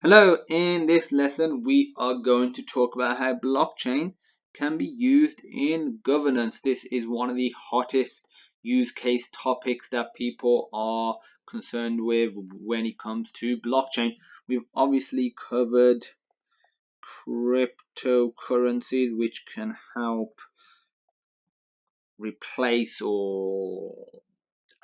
Hello, in this lesson we are going to talk about how blockchain can be used in governance. This is one of the hottest use case topics that people are concerned with when it comes to blockchain. We've obviously covered cryptocurrencies, which can help replace or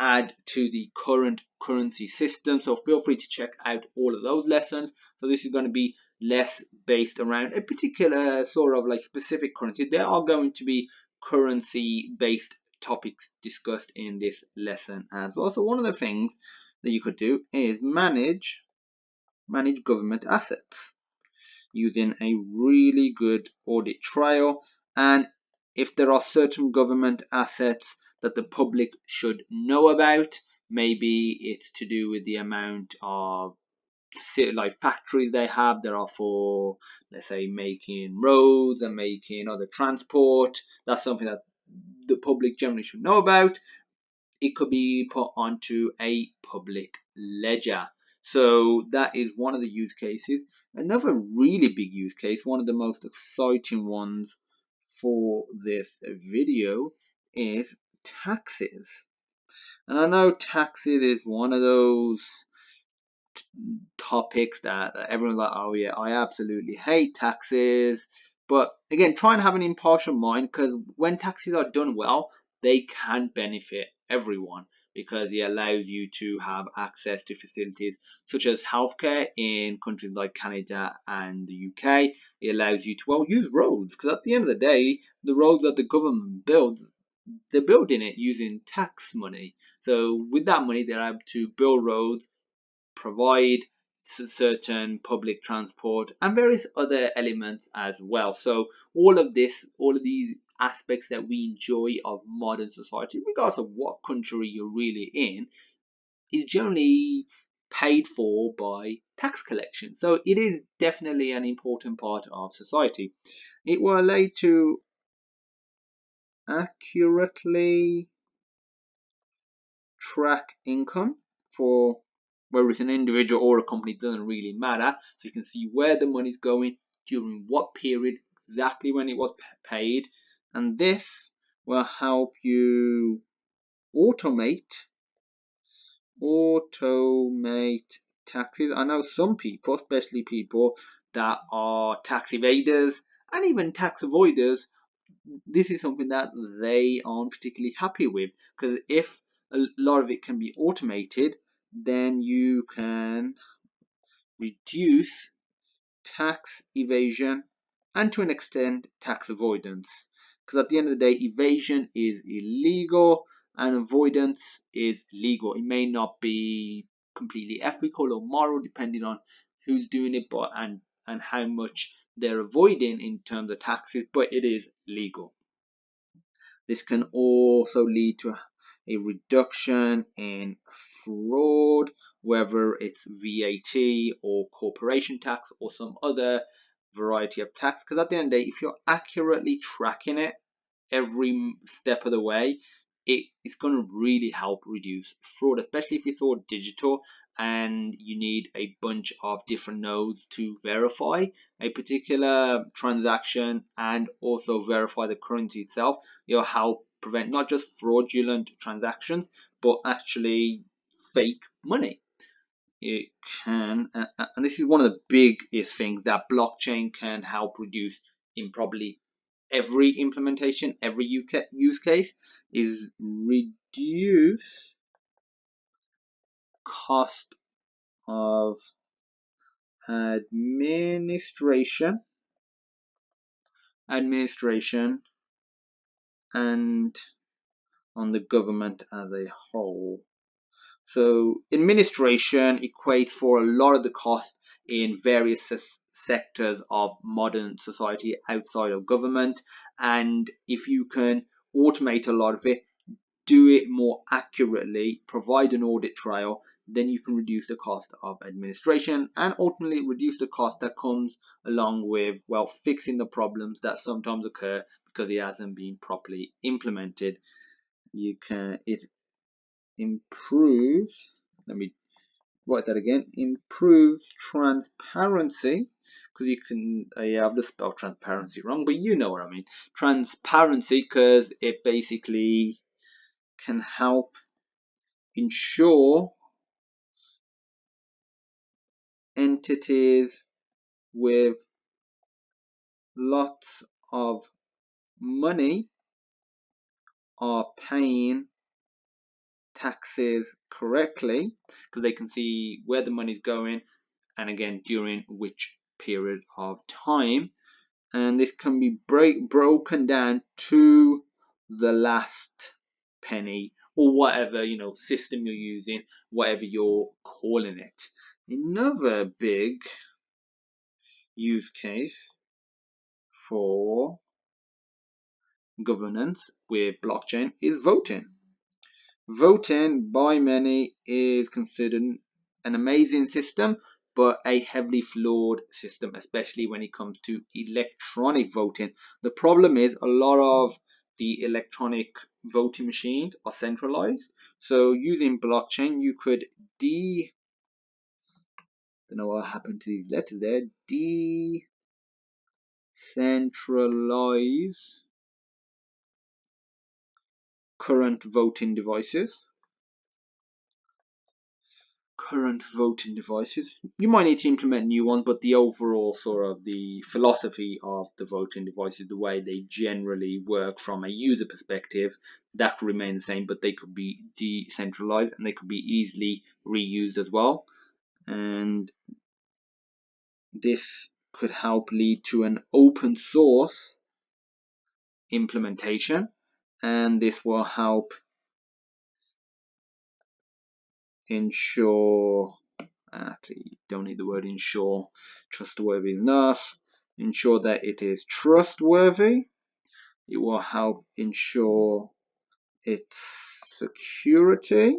add to the current currency system. So feel free to check out all of those lessons. So this is going to be less based around a particular sort of like specific currency. There are going to be currency based topics discussed in this lesson as well. So one of the things that you could do is manage government assets using a really good audit trail. And if there are certain government assets that the public should know about, maybe it's to do with the amount of like factories they have that are for, let's say, making roads and making other transport. That's something that the public generally should know about. It could be put onto a public ledger. So that is one of the use cases. Another really big use case, one of the most exciting ones for this video, is taxes. And I know taxes is one of those topics that everyone's like, oh yeah, I absolutely hate taxes. But again, try and have an impartial mind, because when taxes are done well, they can benefit everyone, because it allows you to have access to facilities such as healthcare in countries like Canada and the UK. It allows you to, well, use roads, because at the end of the day, the roads that the government builds, they're building it using tax money. So with that money, they're able to build roads, provide certain public transport, and various other elements as well. So all of these aspects that we enjoy of modern society, regardless of what country you're really in, is generally paid for by tax collection. So it is definitely an important part of society. It will allow you to accurately track income for whether it's an individual or a company, doesn't really matter. So you can see where the money's going, during what period, exactly when it was paid, and this will help you automate taxes. I know some people, especially people that are tax evaders and even tax avoiders, this is something that they aren't particularly happy with, because if a lot of it can be automated, then you can reduce tax evasion and to an extent tax avoidance, because at the end of the day, evasion is illegal and avoidance is legal. It may not be completely ethical or moral depending on who's doing it, but and how much they're avoiding in terms of taxes, but it is legal. This can also lead to a reduction in fraud, whether it's VAT or corporation tax or some other variety of tax. Because at the end of the day, if you're accurately tracking it every step of the way, it is going to really help reduce fraud, especially if it's all digital and you need a bunch of different nodes to verify a particular transaction and also verify the currency itself. It'll help prevent not just fraudulent transactions, but actually fake money. It can, and this is one of the biggest things that blockchain can help reduce in probably every implementation, every use case, is reduce cost of administration and on the government as a whole. So administration equates for a lot of the cost in various sectors of modern society outside of government, and if you can automate a lot of it, do it more accurately, provide an audit trail, then you can reduce the cost of administration and ultimately reduce the cost that comes along with, well, fixing the problems that sometimes occur because it hasn't been properly implemented. It improves, let me write that again, improves transparency, because you can, yeah, I've just spelled transparency wrong, but you know what I mean. Transparency, because it basically can help ensure entities with lots of money are paying taxes correctly, because they can see where the money's going and again during which period of time, and this can be broken down to the last penny or whatever system you're using, whatever you're calling it. Another big use case for governance with blockchain is voting. Voting by many is considered an amazing system, but a heavily flawed system, especially when it comes to electronic voting. The problem is a lot of the electronic voting machines are centralized. So using blockchain, you could don't know what happened to these letters there, decentralize current voting devices. You might need to implement new ones, but the overall sort of the philosophy of the voting devices, the way they generally work from a user perspective, that could remain the same, but they could be decentralized and they could be easily reused as well. And this could help lead to an open source implementation, and this will help ensure, actually don't need the word ensure, trustworthy enough, ensure that it is trustworthy. It will help ensure its security,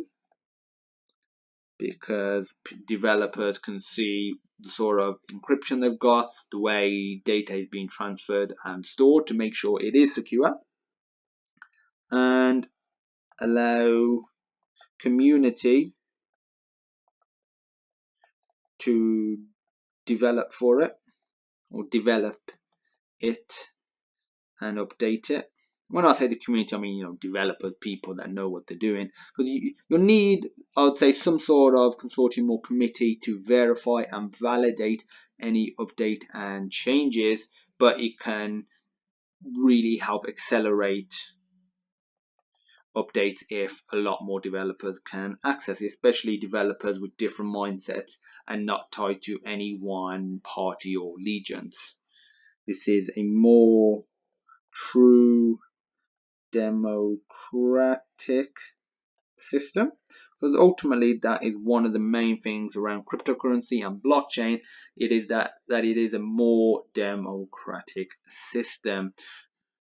because developers can see the sort of encryption they've got, the way data is being transferred and stored to make sure it is secure, and allow community to develop for it, or develop it and update it. When I say the community, I mean developers, people that know what they're doing, because you'll need, I would say, some sort of consortium or committee to verify and validate any update and changes, but it can really help accelerate updates if a lot more developers can access it, especially developers with different mindsets and not tied to any one party or allegiance. This is a more true democratic system, because ultimately that is one of the main things around cryptocurrency and blockchain. It is that it is a more democratic system.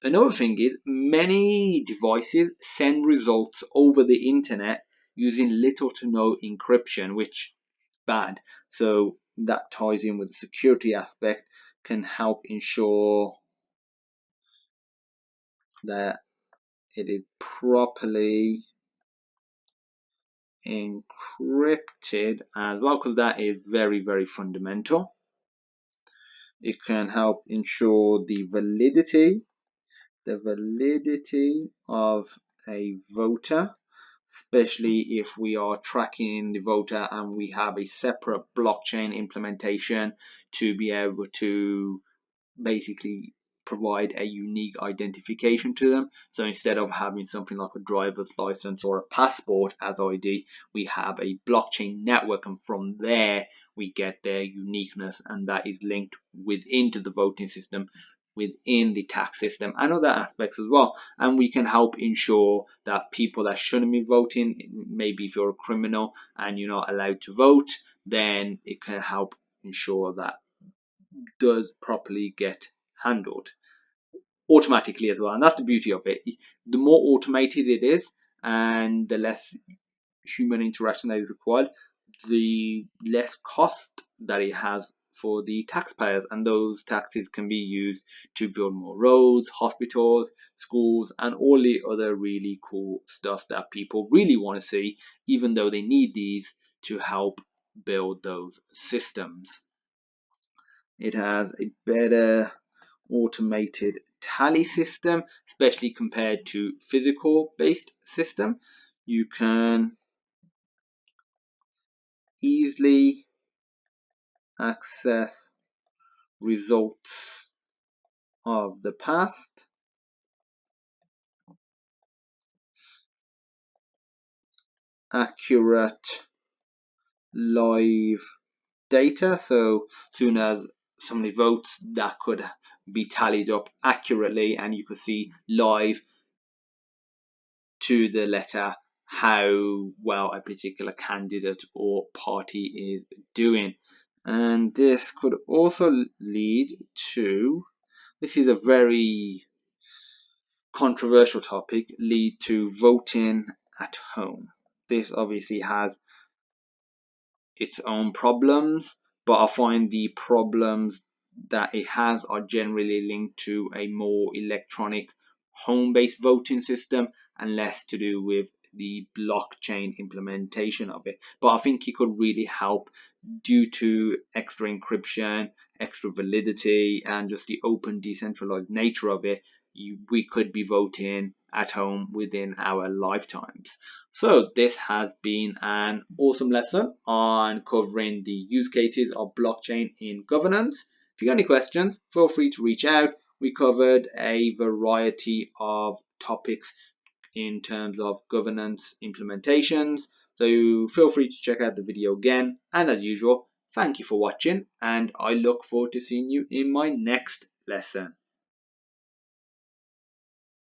Another thing is many devices send results over the internet using little to no encryption, which is bad. So that ties in with the security aspect, can help ensure that it is properly encrypted as well, because that is very, very fundamental. It can help ensure the validity of a voter, especially if we are tracking the voter and we have a separate blockchain implementation to be able to basically provide a unique identification to them. So instead of having something like a driver's license or a passport as ID, we have a blockchain network, and from there we get their uniqueness, and that is linked into the voting system, within the tax system and other aspects as well. And we can help ensure that people that shouldn't be voting, maybe if you're a criminal and you're not allowed to vote, then it can help ensure that does properly get handled automatically as well. And that's the beauty of it. The more automated it is and the less human interaction that is required, the less cost that it has for the taxpayers, and those taxes can be used to build more roads, hospitals, schools, and all the other really cool stuff that people really want to see, even though they need these to help build those systems. It has a better automated tally system, especially compared to physical based system. You can easily access results of the past, accurate live data. So soon as somebody votes, that could be tallied up accurately, and you could see live to the letter how well a particular candidate or party is doing. And this could also lead to, this is a very controversial topic, lead to voting at home. This obviously has its own problems, but I find the problems that it has are generally linked to a more electronic home-based voting system and less to do with the blockchain implementation of it. But I think it could really help due to extra encryption, extra validity, and just the open decentralized nature of it. We could be voting at home within our lifetimes. So this has been an awesome lesson on covering the use cases of blockchain in governance. If you got any questions, feel free to reach out. We covered a variety of topics in terms of governance implementations. So feel free to check out the video again. And as usual, thank you for watching, and I look forward to seeing you in my next lesson.